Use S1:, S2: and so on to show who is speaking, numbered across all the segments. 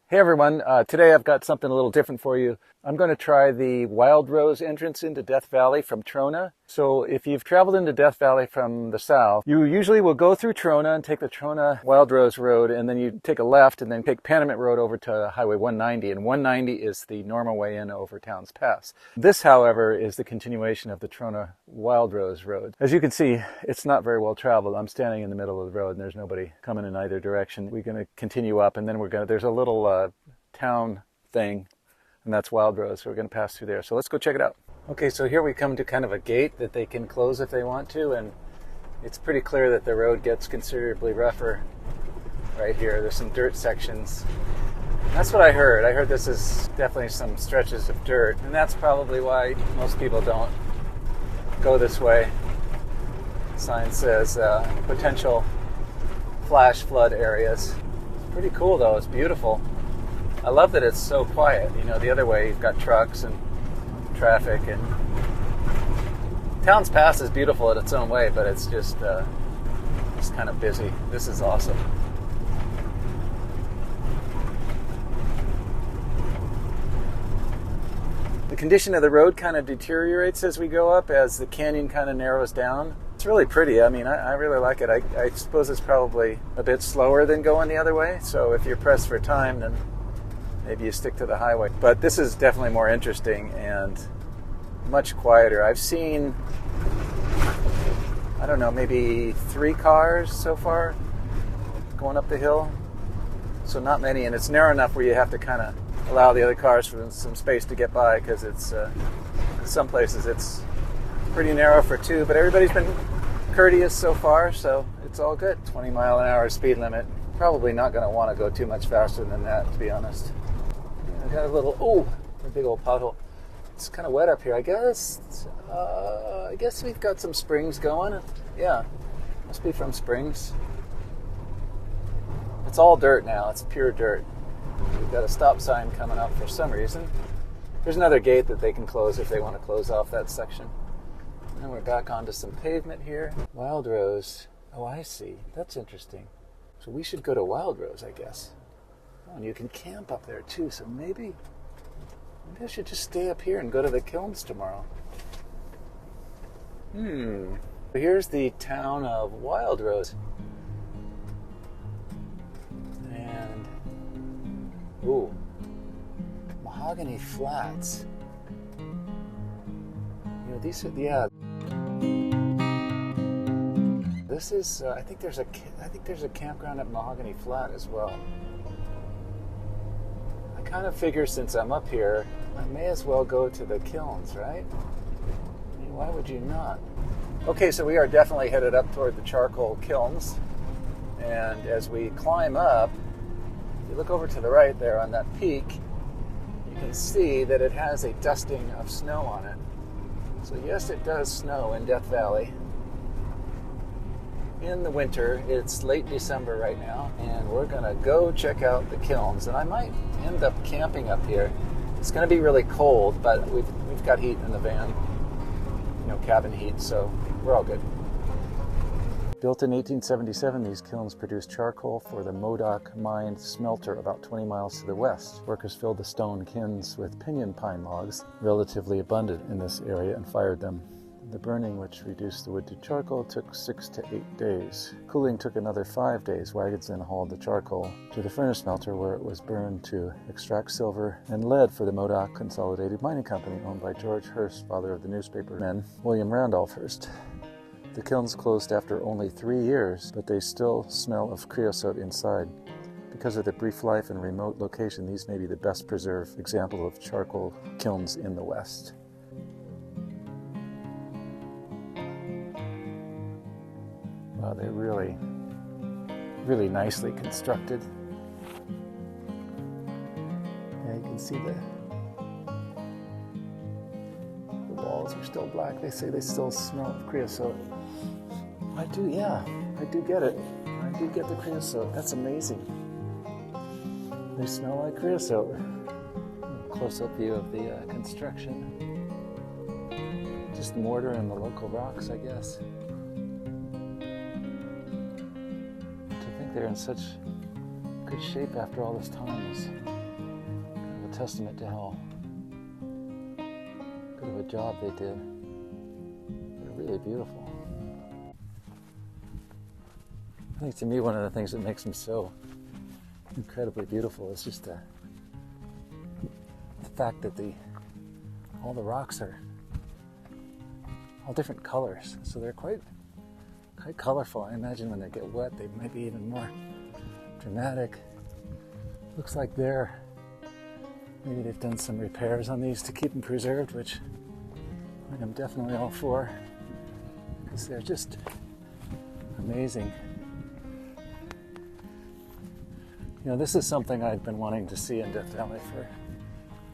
S1: Hey everyone, today I've got something a little different for you. I'm going to try the Wildrose entrance into Death Valley from Trona. So if you've traveled into Death Valley from the south, you usually will go through Trona and take the Trona-Wildrose Road, and then you take a left and then take Panamint Road over to Highway 190, and 190 is the normal way in over Town's Pass. This, however, is the continuation of the Trona-Wildrose Road. As you can see, it's not very well traveled. I'm standing in the middle of the road and there's nobody coming in either direction. We're going to continue up, and then there's a little town thing, and that's Wildrose, so we're going to pass through there. So let's go check it out. Okay, so here we come to kind of a gate that they can close if they want to, and it's pretty clear that the road gets considerably rougher right here. There's some dirt sections. That's what I heard. I heard this is definitely some stretches of dirt, and that's probably why most people don't go this way. The sign says potential flash flood areas. It's pretty cool though, it's beautiful. I love that it's so quiet. You know, the other way you've got trucks and traffic, and Town's Pass is beautiful in its own way, but it's just kind of busy. This is awesome. The condition of the road kind of deteriorates as we go up, as the canyon kind of narrows down. It's really pretty. I mean, I really like it. I suppose it's probably a bit slower than going the other way, so if you're pressed for time, then maybe you stick to the highway. But this is definitely more interesting and much quieter. I've seen, I don't know, maybe 3 cars so far going up the hill. So not many, and it's narrow enough where you have to kind of allow the other cars for some space to get by, because it's in some places it's pretty narrow for 2, but everybody's been courteous so far, so it's all good. 20-mile-an-hour speed limit. Probably not going to want to go too much faster than that, to be honest. I got a big old pothole. It's kind of wet up here. I guess we've got some springs going. Yeah, must be from springs. It's all dirt now. It's pure dirt. We've got a stop sign coming up for some reason. There's another gate that they can close if they want to close off that section. And then we're back onto some pavement here. Wildrose. Oh, I see. That's interesting. So we should go to Wildrose, I guess. Oh, and you can camp up there too, so maybe I should just stay up here and go to the kilns tomorrow. Here's the town of Wildrose. And, Mahogany Flats. You know, these are, yeah. This is, I think there's a campground at Mahogany Flat as well. I kind of figure since I'm up here, I may as well go to the kilns, right? I mean, why would you not? Okay, so we are definitely headed up toward the Charcoal Kilns. And as we climb up, if you look over to the right there on that peak, you can see that it has a dusting of snow on it. So yes, it does snow in Death Valley. In the winter, it's late December right now, and we're gonna go check out the kilns, and I might end up camping up here. It's gonna be really cold, but we've got heat in the van, you know, cabin heat, so we're all good. Built in 1877, these kilns produced charcoal for the Mahogany Mine smelter about 20 miles to the west. Workers filled the stone kilns with pinyon pine logs, relatively abundant in this area, and fired them. The burning, which reduced the wood to charcoal, took 6 to 8 days. Cooling took another 5 days. Wagons then hauled the charcoal to the furnace smelter, where it was burned to extract silver and lead for the Mahogany Consolidated Mining Company, owned by George Hearst, father of the newspaperman William Randolph Hearst. The kilns closed after only 3 years, but they still smell of creosote inside. Because of their brief life and remote location, these may be the best preserved example of charcoal kilns in the West. Wow, they're really, really nicely constructed. Yeah, you can see the walls are still black. They say they still smell of creosote. I do get it. I do get the creosote. That's amazing. They smell like creosote. Close-up view of the construction. Just mortar and the local rocks, I guess. To think they're in such good shape after all this time is testament to how good of a job they did. They're really beautiful. I think to me one of the things that makes them so incredibly beautiful is just the fact that all the rocks are all different colors, so they're quite colorful. I imagine when they get wet they might be even more dramatic. Looks like maybe they've done some repairs on these to keep them preserved, which I am definitely all for, because they're just amazing. You know, this is something I've been wanting to see in Death Valley for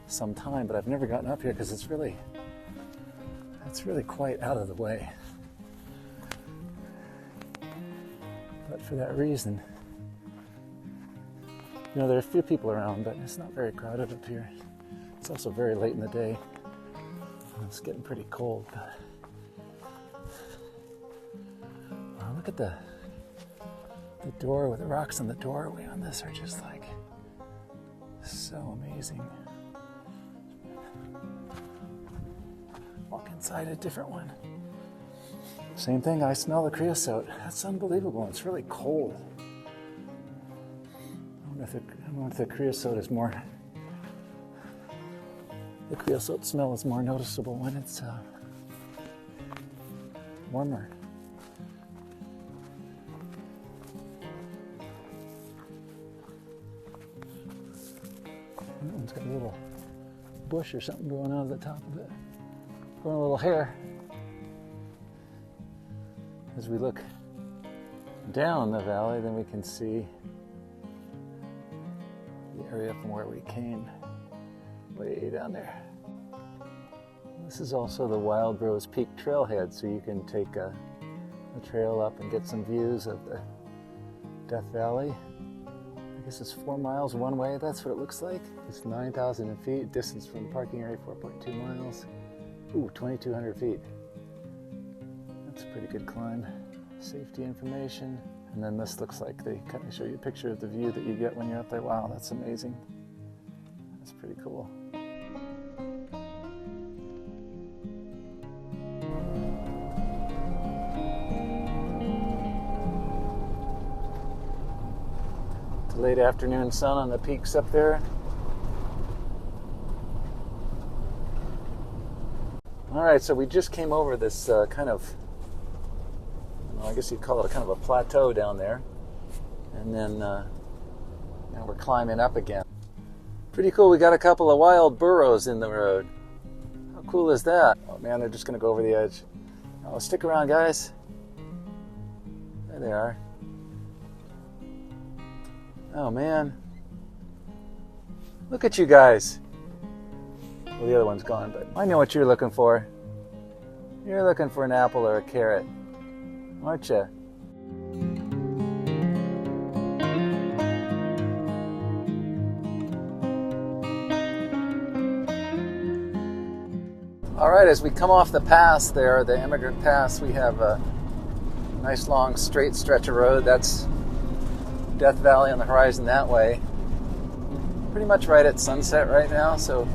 S1: some time, but I've never gotten up here because it's really quite out of the way. But for that reason, you know, there are a few people around, but it's not very crowded up here. It's also very late in the day. It's getting pretty cold. Wow, look at the door with the rocks on the doorway on this are just like so amazing. Walk inside a different one. Same thing, I smell the creosote. That's unbelievable. It's really cold. I wonder if the creosote is more... The creosote smell is more noticeable when it's warmer. That one's got a little bush or something going on at the top of it. Growing a little hair. As we look down the valley, then we can see the area from where we came, way down there. This is also the Wildrose Peak trailhead, so you can take a trail up and get some views of the Death Valley. I guess it's 4 miles one way, that's what it looks like. It's 9,000 feet, distance from the parking area 4.2 miles. Ooh, 2,200 feet. That's a pretty good climb. Safety information. And then this looks like they kind of show you a picture of the view that you get when you're up there. Wow, that's amazing. That's pretty cool. The late afternoon sun on the peaks up there. All right, so we just came over this kind of, I guess you'd call it a kind of a plateau down there. And then now we're climbing up again. Pretty cool, we got a couple of wild burros in the road. How cool is that? Oh man, they're just gonna go over the edge. Oh, stick around, guys. There they are. Oh man. Look at you guys. Well, the other one's gone, but I know what you're looking for. You're looking for an apple or a carrot, aren't you? All right, as we come off the pass there, the Emigrant Pass, we have a nice long straight stretch of road. That's Death Valley on the horizon that way. Pretty much right at sunset right now, so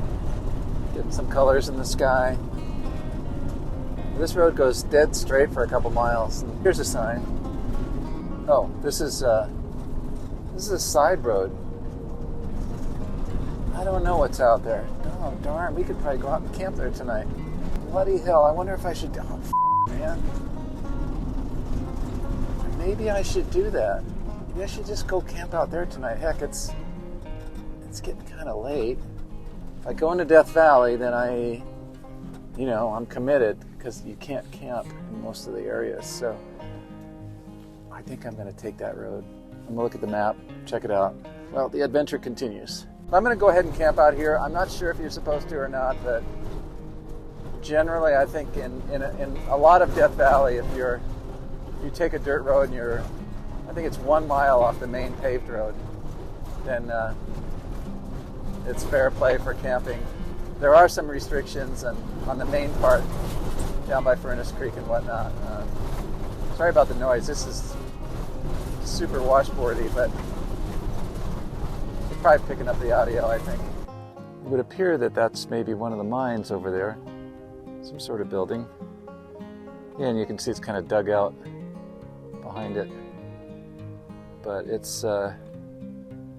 S1: getting some colors in the sky. This road goes dead straight for a couple miles. And here's a sign. Oh, this is a side road. I don't know what's out there. Oh darn, we could probably go out and camp there tonight. Bloody hell, I wonder if I should. Oh, man. Maybe I should do that. Maybe I should just go camp out there tonight. Heck, it's getting kind of late. If I go into Death Valley, then I'm committed, because you can't camp in most of the areas. So I think I'm going to take that road. I'm going to look at the map, check it out. Well, the adventure continues. I'm going to go ahead and camp out here. I'm not sure if you're supposed to or not, but generally I think in a lot of Death Valley, if you take a dirt road and I think it's 1 mile off the main paved road, then it's fair play for camping. There are some restrictions on the main part down by Furnace Creek and whatnot. Sorry about the noise. This is super washboardy, but you're probably picking up the audio, I think. It would appear that that's maybe one of the mines over there, some sort of building. Yeah, and you can see it's kind of dug out behind it. But it's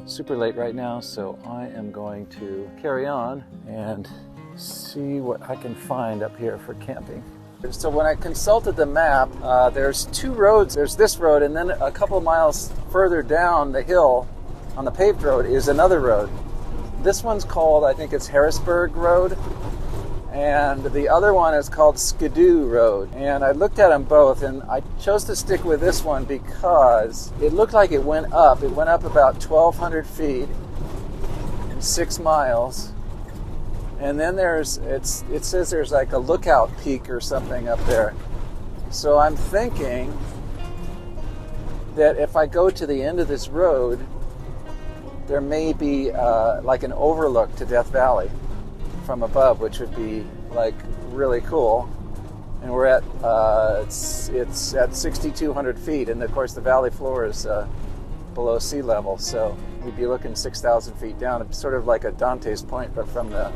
S1: super late right now, so I am going to carry on and see what I can find up here for camping. So when I consulted the map, there's two roads. There's this road, and then a couple of miles further down the hill on the paved road is another road. This one's called, I think it's Harrisburg Road, and the other one is called Skidoo Road. And I looked at them both, and I chose to stick with this one because it looked like it went up. It went up about 1,200 feet in 6 miles. And then it says there's like a lookout peak or something up there. So I'm thinking that if I go to the end of this road, there may be like an overlook to Death Valley from above, which would be like really cool. And we're at it's at 6,200 feet, and of course the valley floor is below sea level, so we'd be looking 6,000 feet down. It's sort of like a Dante's Point, but from the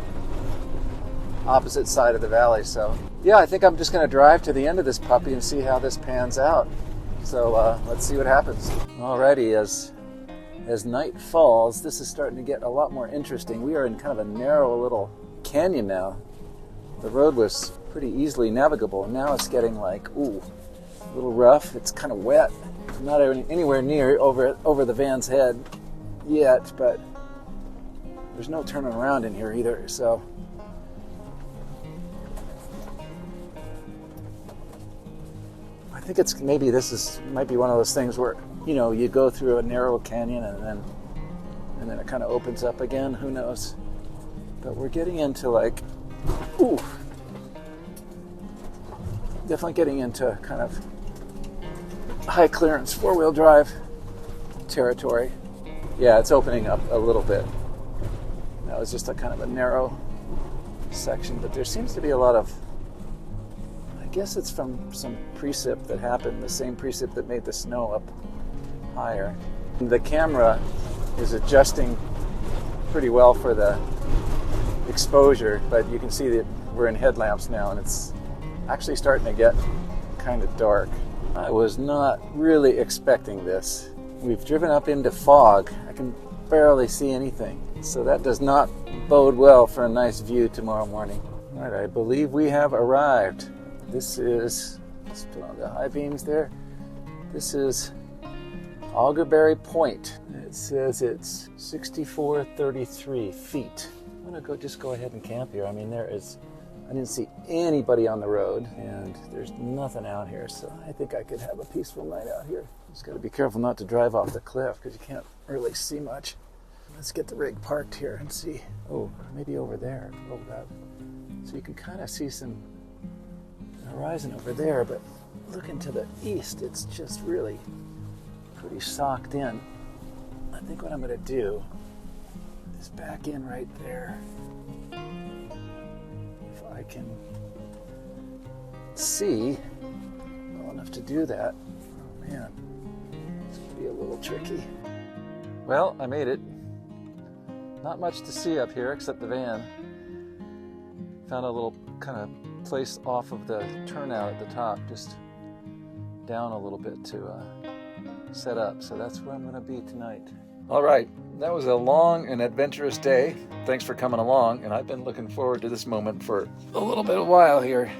S1: opposite side of the valley. So yeah, I think I'm just going to drive to the end of this puppy and see how this pans out. So let's see what happens. Alrighty, as night falls, this is starting to get a lot more interesting. We are in kind of a narrow little canyon now. The road was pretty easily navigable, and now it's getting like, ooh, a little rough. It's kind of wet. I'm not anywhere near over the van's head yet, but there's no turning around in here either, so I think it's maybe might be one of those things where, you know, you go through a narrow canyon and then it kind of opens up again. Who knows? But we're getting into like, ooh, definitely getting into kind of high clearance 4-wheel drive territory. Yeah, it's opening up a little bit. That was just a kind of a narrow section, but there seems to be a lot of, I guess it's from some precip that happened, the same precip that made the snow up higher. The camera is adjusting pretty well for the exposure, but you can see that we're in headlamps now, and it's actually starting to get kind of dark. I was not really expecting this. We've driven up into fog. I can barely see anything, so that does not bode well for a nice view tomorrow morning. All right, I believe we have arrived. This is, let's put on the high beams there. This is Augerberry Point. It says it's 6,433 feet. I'm gonna just go ahead and camp here. I mean, I didn't see anybody on the road, and there's nothing out here, so I think I could have a peaceful night out here. Just gotta be careful not to drive off the cliff, because you can't really see much. Let's get the rig parked here and see. Oh, maybe over there. Oh, God. So you can kind of see some horizon over there, but looking to the east, it's just really pretty socked in. I think what I'm going to do is back in right there. If I can see well enough to do that. Oh man, it's going to be a little tricky. Well, I made it. Not much to see up here except the van. Found a little kind of place off of the turnout at the top, just down a little bit to set up. So that's where I'm going to be tonight. All right, that was a long and adventurous day. Thanks for coming along, and I've been looking forward to this moment for a little bit of while here.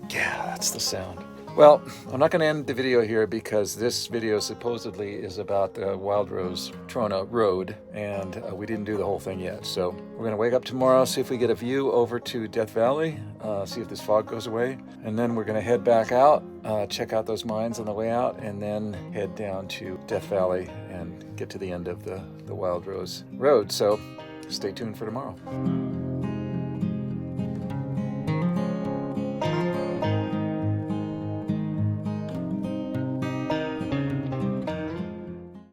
S1: Yeah, that's the sound. Well, I'm not going to end the video here because this video supposedly is about the Wildrose Trona Road, and we didn't do the whole thing yet. So we're going to wake up tomorrow, see if we get a view over to Death Valley, see if this fog goes away, and then we're going to head back out, check out those mines on the way out, and then head down to Death Valley and get to the end of the Wildrose Road. So stay tuned for tomorrow.